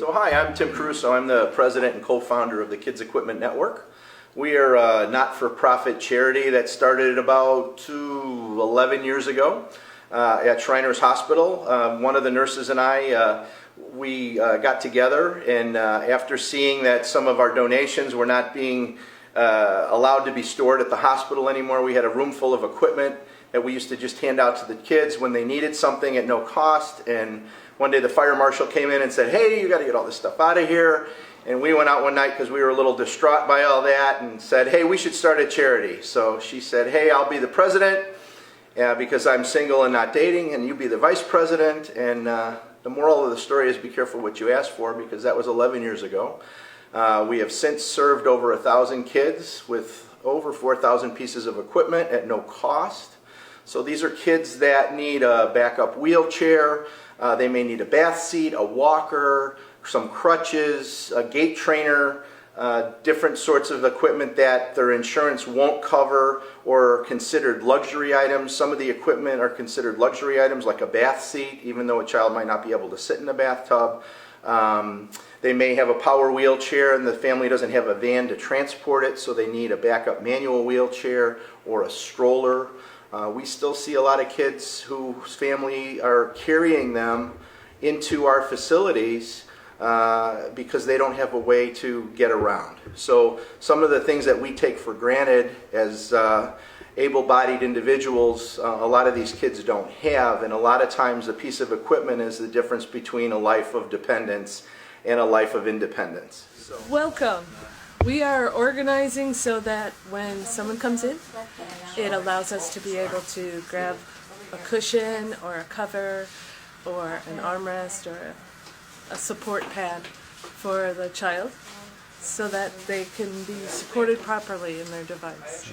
So hi, I'm Tim Caruso. I'm the president and co-founder of the Kids Equipment Network. We are a not-for-profit charity that started about 11 years ago at Shriners Hospital. One of the nurses and I, we got together, and after seeing that some of our donations were not being allowed to be stored at the hospital anymore, we had a room full of equipment that we used to just hand out to the kids when they needed something at no cost. And one day the fire marshal came in and said, "Hey, you got to get all this stuff out of here." And we went out one night because we were a little distraught by all that and said, "Hey, we should start a charity." So she said, "Hey, I'll be the president because I'm single and not dating, and you be the vice president." And the moral of the story is be careful what you ask for, because that was 11 years ago. We have since served over 1,000 kids with over 4,000 pieces of equipment at no cost. So these are kids that need a backup wheelchair. They may need a bath seat, a walker, some crutches, a gait trainer, different sorts of equipment that their insurance won't cover or are considered luxury items. Some of the equipment are considered luxury items, like a bath seat, even though a child might not be able to sit in a bathtub. They may have a power wheelchair and the family doesn't have a van to transport it, so they need a backup manual wheelchair or a stroller. We still see a lot of kids whose family are carrying them into our facilities because they don't have a way to get around. So some of the things that we take for granted as able-bodied individuals, a lot of these kids don't have, and a lot of times a piece of equipment is the difference between a life of dependence and a life of independence. So. Welcome. We are organizing so that when someone comes in, it allows us to be able to grab a cushion or a cover or an armrest or a support pad for the child so that they can be supported properly in their device.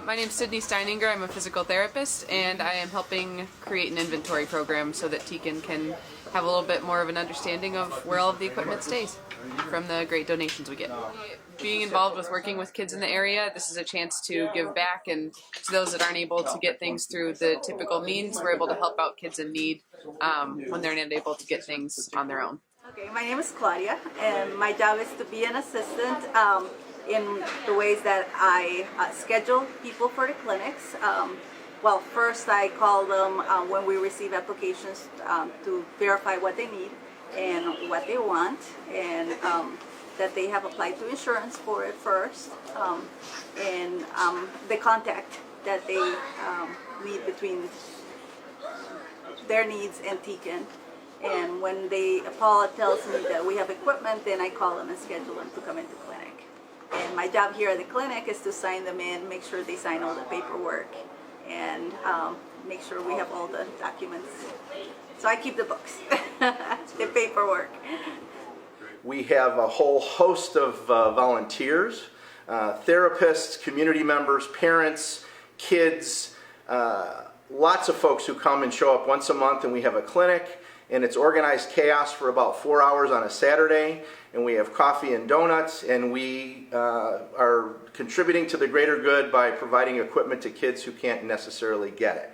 My name is Sydney Steininger. I'm a physical therapist, and I am helping create an inventory program so that TKEN can have a little bit more of an understanding of where all of the equipment stays from the great donations we get. Being involved with working with kids in the area, this is a chance to give back, and to those that aren't able to get things through the typical means, we're able to help out kids in need when they're not able to get things on their own. Okay, my name is Claudia, and my job is to be an assistant in the ways that I schedule people for the clinics. Well, first I call them when we receive applications to verify what they need and what they want, and that they have applied to insurance for it first, and the contact that they need between their needs and TKEN. And when Paula tells me that we have equipment, then I call them and schedule them to come into clinic. And my job here at the clinic is to sign them in, make sure they sign all the paperwork, and make sure we have all the documents. So I keep the books, the paperwork. We have a whole host of volunteers, therapists, community members, parents, kids, lots of folks who come and show up once a month, and we have a clinic. And it's organized chaos for about 4 hours on a Saturday, and we have coffee and donuts, and we are contributing to the greater good by providing equipment to kids who can't necessarily get it.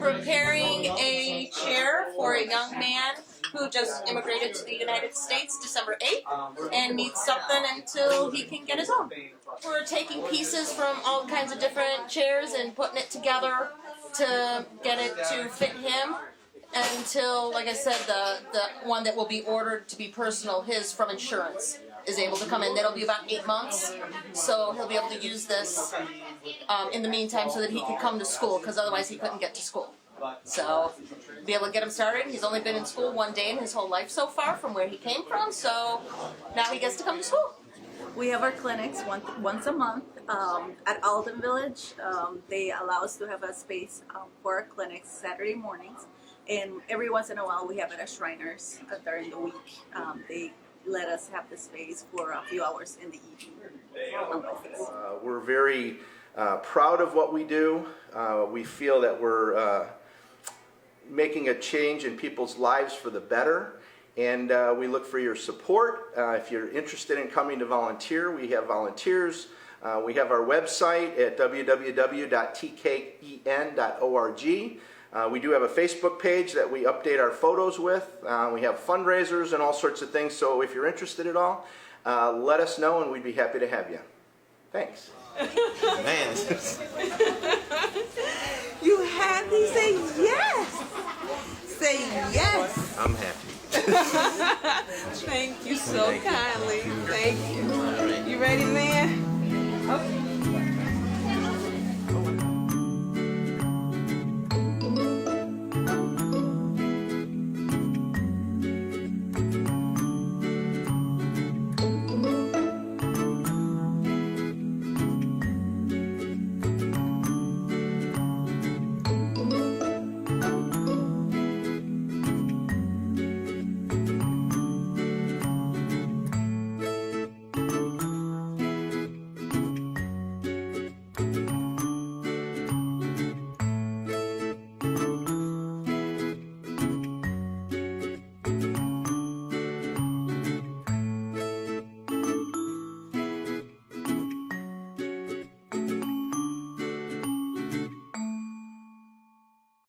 Preparing a chair for a young man who just immigrated to the United States December 8th and needs something until he can get his own. We're taking pieces from all kinds of different chairs and putting it together to get it to fit him until, like I said, the one that will be ordered to be personal, his from insurance, is able to come in. That'll be about 8 months, so he'll be able to use this in the meantime so that he can come to school, because otherwise he couldn't get to school. So be able to get him started. He's only been in school 1 day in his whole life so far from where he came from, so now he gets to come to school. We have our clinics once a month at Alden Village. They allow us to have a space for our clinics Saturday mornings, and every once in a while we have it at Shriners during the week. They let us have the space for a few hours in the evening. We're very proud of what we do. We feel that we're making a change in people's lives for the better, and we look for your support. If you're interested in coming to volunteer, we have volunteers. We have our website at www.tken.org. We do have a Facebook page that we update our photos with. We have fundraisers and all sorts of things, so if you're interested at all, let us know and we'd be happy to have you. Thanks. Man. You happy? Say yes. Say yes. I'm happy. Thank you so kindly. Thank you. You ready, man? Okay.